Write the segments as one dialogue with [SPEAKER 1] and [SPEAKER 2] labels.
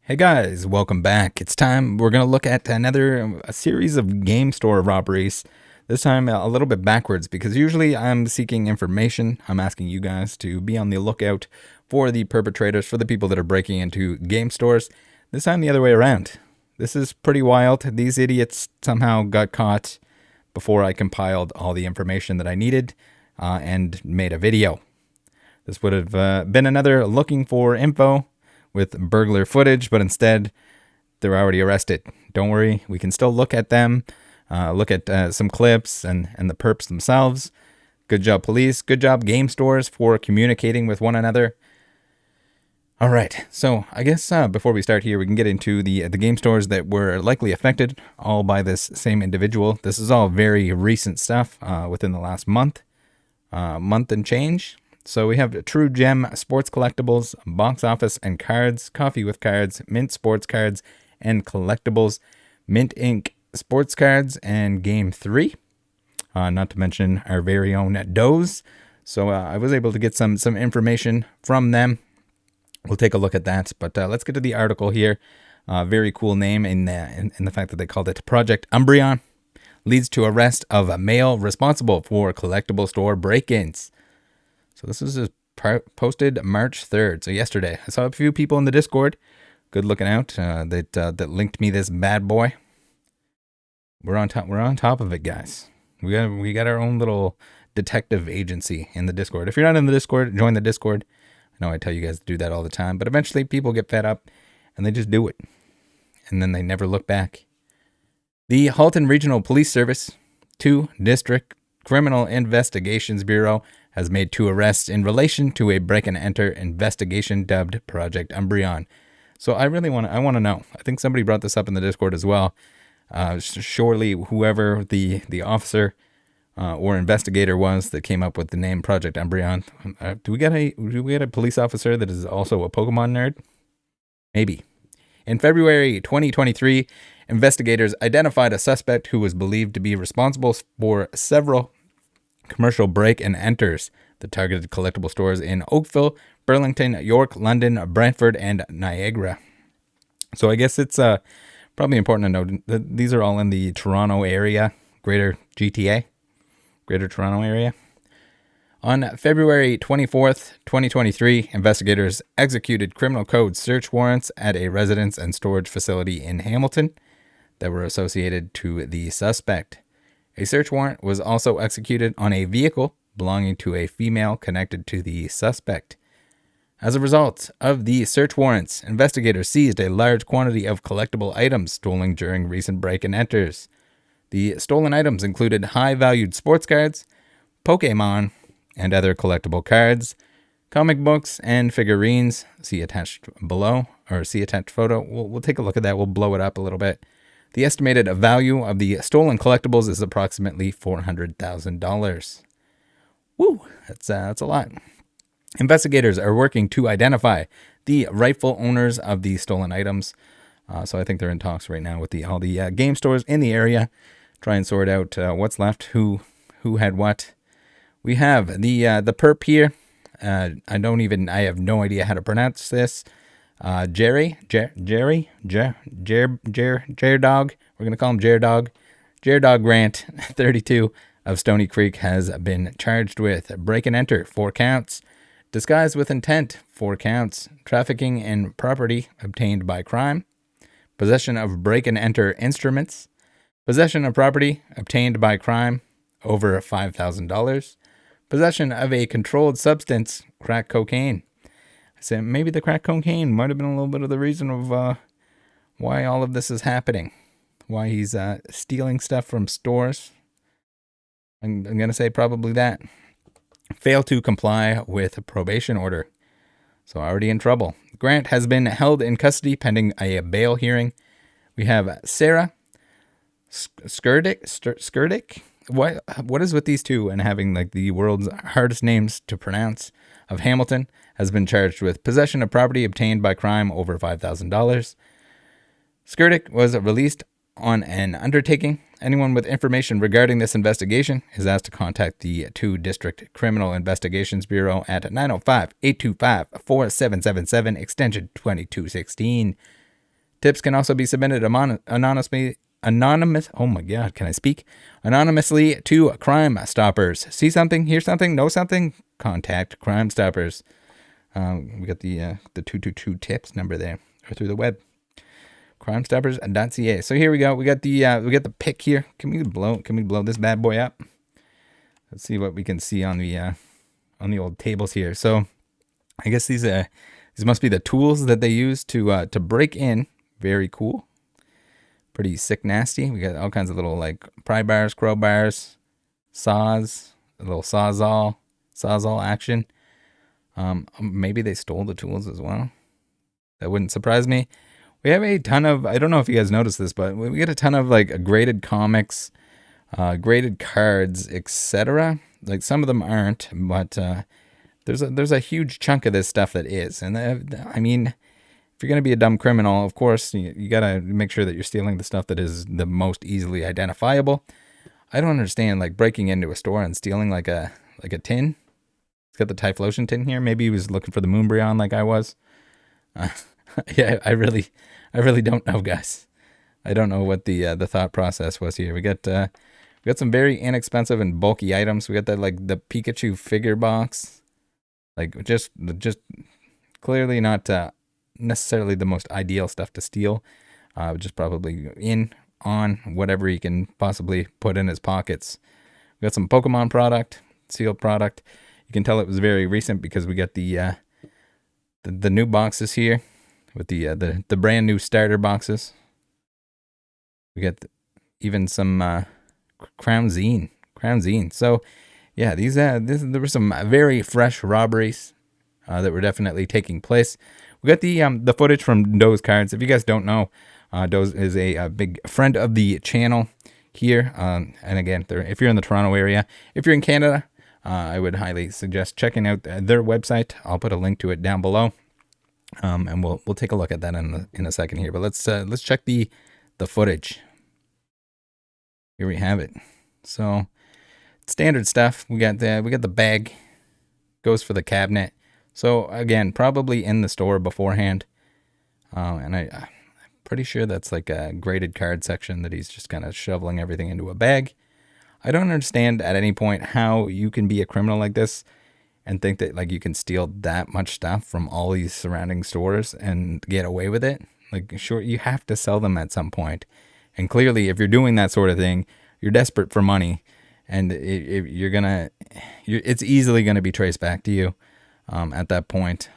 [SPEAKER 1] Hey guys, welcome back. It's time. We're going to look at a series of game store robberies. This time a little bit backwards because usually I'm seeking information. I'm asking you guys to be on the lookout for the perpetrators, for the people that are breaking into game stores. This time the other way around. This is pretty wild. These idiots somehow got caught before I compiled all the information that I needed and made a video. This would have been another looking for info with burglar footage, but instead they're already arrested. Don't worry, we can still look at them, look at some clips and the perps themselves. Good job, police. Good job, game stores, for communicating with one another. All right, so I guess before we start here, we can get into the game stores that were likely affected, all by this same individual. This is all very recent stuff within the last month and change. So we have True Gem Sports Collectibles, Box Office and Cards, Coffee with Cards, Mint Sports Cards and Collectibles, Mint Inc. Sports Cards, and Game 3. Not to mention our very own Doze. So I was able to get some information from them. We'll take a look at that, but let's get to the article here. Very cool name in the fact that they called it Project Umbreon. Leads to arrest of a male responsible for collectible store break-ins. So this is posted March 3rd, so yesterday. I saw a few people in the Discord, good looking out, that linked me this bad boy. We're on top of it, guys. We got our own little detective agency in the Discord. If you're not in the Discord, join the Discord. I know I tell you guys to do that all the time, but eventually people get fed up and they just do it. And then they never look back. The Halton Regional Police Service, 2 District Criminal Investigations Bureau, has made 2 arrests in relation to a break-and-enter investigation dubbed Project Umbreon. So I want to know. I think somebody brought this up in the Discord as well. Surely whoever the officer or investigator was that came up with the name Project Umbreon. Do we get a police officer that is also a Pokemon nerd? Maybe. In February 2023, investigators identified a suspect who was believed to be responsible for several commercial break-and-enters that targeted collectible stores in Oakville, Burlington, York, London, Brantford, and Niagara. So I guess it's probably important to note that these are all in the Toronto area, Greater GTA, Greater Toronto area. On February 24th, 2023, investigators executed criminal code search warrants at a residence and storage facility in Hamilton that were associated to the suspect. A search warrant was also executed on a vehicle belonging to a female connected to the suspect. As a result of the search warrants, investigators seized a large quantity of collectible items stolen during recent break-and-enters. The stolen items included high-valued sports cards, Pokemon, and other collectible cards, comic books, and figurines. See attached below, or see attached photo. We'll take a look at that. We'll blow it up a little bit. The estimated value of the stolen collectibles is approximately $400,000. Woo, that's a lot. Investigators are working to identify the rightful owners of the stolen items. So I think they're in talks right now with all the game stores in the area, try and sort out what's left, who had what. We have the perp here. I have no idea how to pronounce this. Jerry Dog. We're going to call him Dog. Dog Grant, 32, of Stony Creek, has been charged with break-and-enter, 4 counts, disguise with intent, 4 counts, trafficking in property obtained by crime, possession of break-and-enter instruments, possession of property obtained by crime, over $5,000, possession of a controlled substance, crack cocaine. I said maybe the crack cocaine might have been a little bit of the reason of why all of this is happening, why he's stealing stuff from stores. I'm going to say probably that. Fail to comply with a probation order. So already in trouble. Grant has been held in custody pending a bail hearing. We have Sarah Skurdick. What is with these two and having like the world's hardest names to pronounce, of Hamilton, has been charged with possession of property obtained by crime over $5,000. Skurdick was released on an undertaking. Anyone with information regarding this investigation is asked to contact the 2 District Criminal Investigations Bureau at 905-825-4777, extension 2216. Tips can also be submitted anonymous. Oh my God, can I speak? Anonymously to Crime Stoppers. See something, hear something, know something? Contact Crime Stoppers. We got the 222 tips number there, or through the web. crimestoppers.ca. So here we go. We got the pick here. Can we blow this bad boy up? Let's see what we can see on the old tables here. So I guess these must be the tools that they use to break in. Very cool. Pretty sick nasty. We got all kinds of little like pry bars, crowbars, saws, a little sawzall action. Maybe they stole the tools as well. That wouldn't surprise me. We have a ton of, I don't know if you guys noticed this, but we get a ton of like graded comics, graded cards, etc. Like some of them aren't, but there's a huge chunk of this stuff that is. And I mean, if you're going to be a dumb criminal, of course, you got to make sure that you're stealing the stuff that is the most easily identifiable. I don't understand like breaking into a store and stealing like a tin. It's got the Typhlosion tin here. Maybe he was looking for the Umbreon like I was. Yeah, I really don't know, guys. I don't know what the thought process was here. We got some very inexpensive and bulky items. We got that like the Pikachu figure box, like just clearly not necessarily the most ideal stuff to steal. Just probably on whatever he can possibly put in his pockets. We got some Pokemon product, sealed product. You can tell it was very recent because we got the new boxes here with the brand new starter boxes. We got even some Crown Zine. So yeah, there were some very fresh robberies that were definitely taking place. We got the footage from Doe's Cards. If you guys don't know, Doe's is a big friend of the channel here. And again, if you're in the Toronto area, if you're in Canada, I would highly suggest checking out their website. I'll put a link to it down below, and we'll take a look at that in a second here. But let's check the footage. Here we have it. So standard stuff. We got the bag. Goes for the cabinet. So again, probably in the store beforehand, and I'm pretty sure that's like a graded card section that he's just kind of shoveling everything into a bag. I don't understand at any point how you can be a criminal like this and think that like you can steal that much stuff from all these surrounding stores and get away with it. Like, sure, you have to sell them at some point. And clearly, if you're doing that sort of thing, you're desperate for money, and it's easily gonna be traced back to you at that point.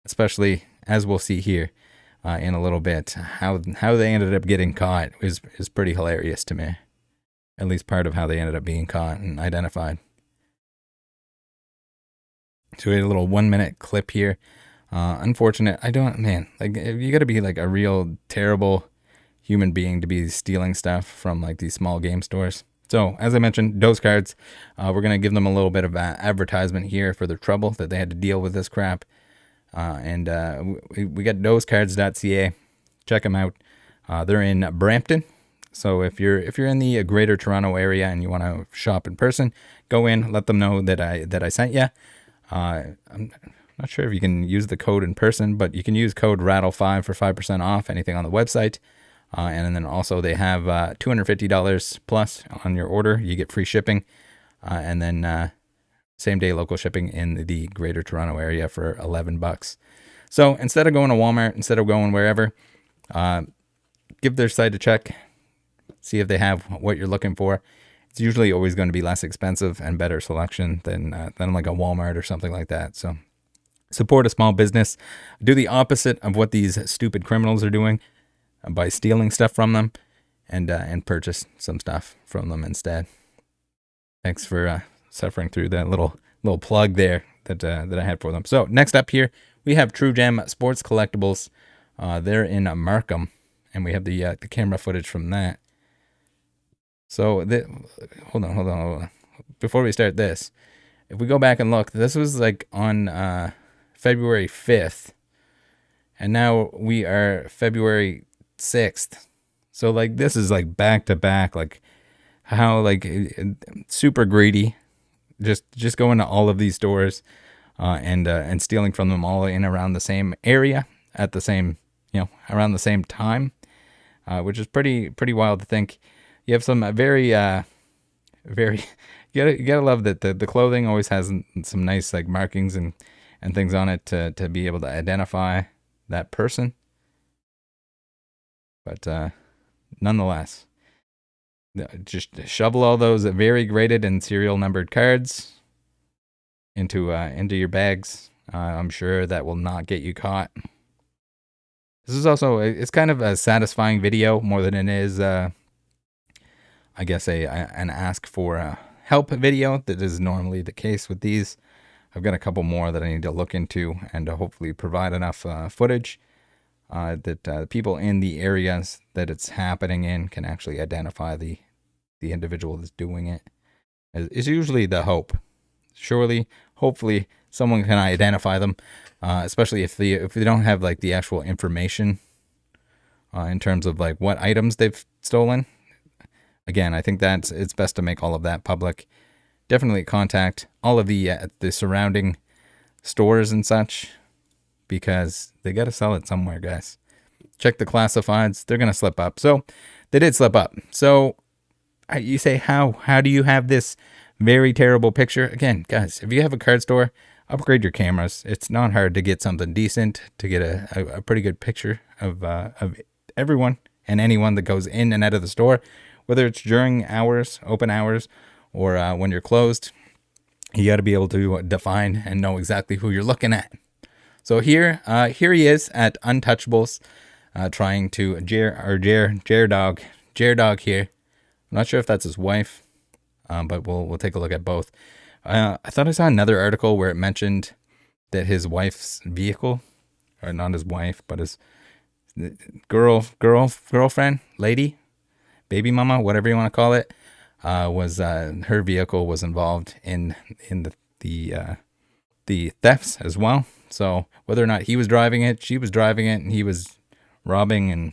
[SPEAKER 1] Especially as we'll see here in a little bit, how they ended up getting caught is pretty hilarious to me. At least part of how they ended up being caught and identified. So we had a little 1 minute clip here. Unfortunate. Like you got to be like a real terrible human being to be stealing stuff from like these small game stores. So as I mentioned, Doe's Cards, we're going to give them a little bit of advertisement here for their trouble that they had to deal with this crap. And we got doescards.ca. Check them out. They're in Brampton. So if you're in the greater Toronto area and you want to shop in person, go in, let them know that I sent you. I'm not sure if you can use the code in person, but you can use code RATTLE5 for 5% off anything on the website. And then also they have $250 plus on your order. You get free shipping. And then same day local shipping in the greater Toronto area for $11. So instead of going to Walmart, instead of going wherever, give their site a check. See if they have what you're looking for. It's usually always going to be less expensive and better selection than like a Walmart or something like that. So support a small business. Do the opposite of what these stupid criminals are doing by stealing stuff from them, and purchase some stuff from them instead. Thanks for suffering through that little plug there that I had for them. So next up here, we have True Gem Sports Collectibles. They're in Markham, and we have the camera footage from that. So hold on. Before we start this, if we go back and look, this was like on February 5th, and now we are February 6th. So like this is like back to back, like how like super greedy, just going to all of these stores and stealing from them all in around the same area at the same around the same time, which is pretty wild to think. You have some very very you gotta love that the clothing always has some nice like markings and things on it to be able to identify that person. But nonetheless, just shovel all those very graded and serial numbered cards into your bags. I'm sure that will not get you caught. This is also, it's kind of a satisfying video more than it is, I guess, an ask for help video that is normally the case with these. I've got a couple more that I need to look into and to hopefully provide enough footage that people in the areas that it's happening in can actually identify the individual that's doing it. Is usually the hope. Surely, hopefully, someone can identify them, especially if they don't have like the actual information in terms of like what items they've stolen. Again, I think that it's best to make all of that public. Definitely contact all of the surrounding stores and such, because they got to sell it somewhere, guys. Check the classifieds. They're going to slip up. So they did slip up. So you say, how do you have this very terrible picture? Again, guys, if you have a card store, upgrade your cameras. It's not hard to get something decent, to get a pretty good picture of everyone and anyone that goes in and out of the store, whether it's during hours, open hours, or when you're closed. You got to be able to define and know exactly who you're looking at. So here he is at Untouchables, trying to Dog here. I'm not sure if that's his wife, but we'll take a look at both. I thought I saw another article where it mentioned that his wife's vehicle, or not his wife, but his girlfriend, lady, baby mama, whatever you want to call it, was her vehicle was involved in the thefts as well. So whether or not he was driving it, she was driving it, and he was robbing, and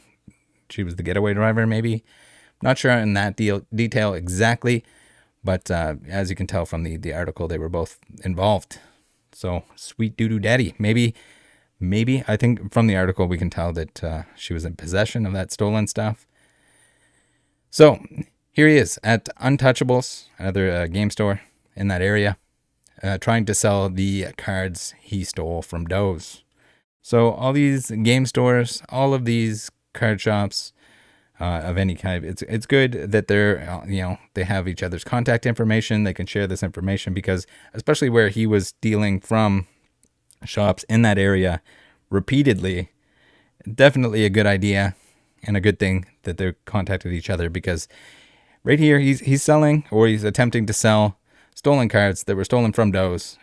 [SPEAKER 1] she was the getaway driver, maybe. Not sure in that detail exactly, but as you can tell from the article, they were both involved. So sweet doo-doo daddy. Maybe I think from the article we can tell that she was in possession of that stolen stuff. So here he is at Untouchables, another game store in that area, trying to sell the cards he stole from Doe's. So all these game stores, all of these card shops of any kind, it's good that they're they have each other's contact information. They can share this information, because especially where he was stealing from shops in that area repeatedly, definitely a good idea and a good thing that they're contacted each other, because right here he's selling, or he's attempting to sell, stolen cards that were stolen from Doe's,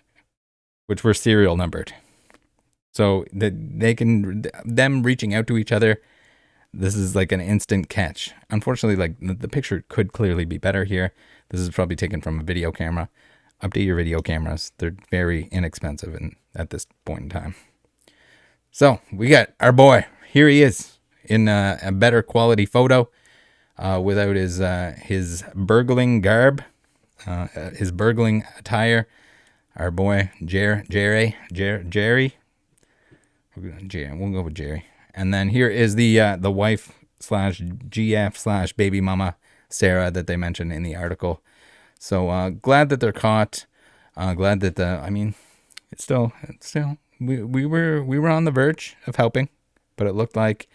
[SPEAKER 1] which were serial numbered. So that them reaching out to each other, this is like an instant catch. Unfortunately, like the picture could clearly be better here. This is probably taken from a video camera. Update your video cameras. They're very inexpensive at this point in time. So we got our boy. Here he is in a better quality photo, without his burgling garb, his burgling attire. Our boy Jerry. We'll go with Jerry. And then here is the wife / GF / baby mama Sarah that they mentioned in the article. So glad that they're caught. Glad that it's still we were on the verge of helping, but it looked like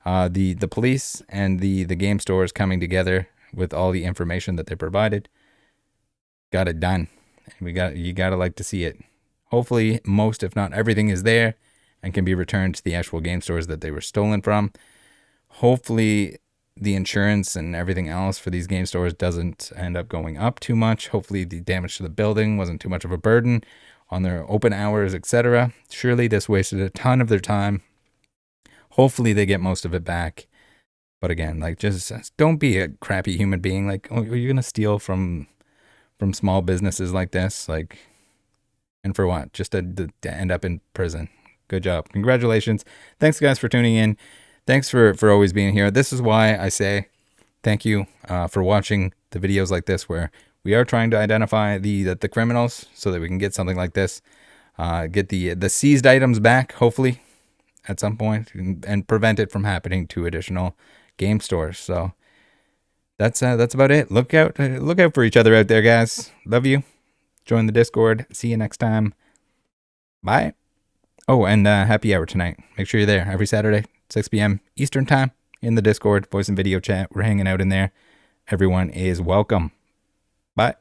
[SPEAKER 1] the police and the game stores coming together with all the information that they provided got it done. You gotta like to see it. Hopefully most, if not everything, is there and can be returned to the actual game stores that they were stolen from. Hopefully the insurance and everything else for these game stores doesn't end up going up too much. Hopefully the damage to the building wasn't too much of a burden on their open hours, etc. Surely this wasted a ton of their time. Hopefully they get most of it back. But again, like, just don't be a crappy human being. Like, oh, you're going to steal from small businesses like this? Like, and for what? Just to end up in prison. Good job. Congratulations. Thanks, guys, for tuning in. Thanks for always being here. This is why I say thank you for watching the videos like this, where we are trying to identify the criminals so that we can get something like this. Get the seized items back, hopefully. at some point and prevent it from happening to additional game stores. So that's about it. Look out for each other out there, guys. Love you. Join the Discord. See you next time. Bye. Oh, and happy hour tonight. Make sure you're there every Saturday, 6 p.m. Eastern time in the Discord, voice and video chat. We're hanging out in there. Everyone is welcome. Bye.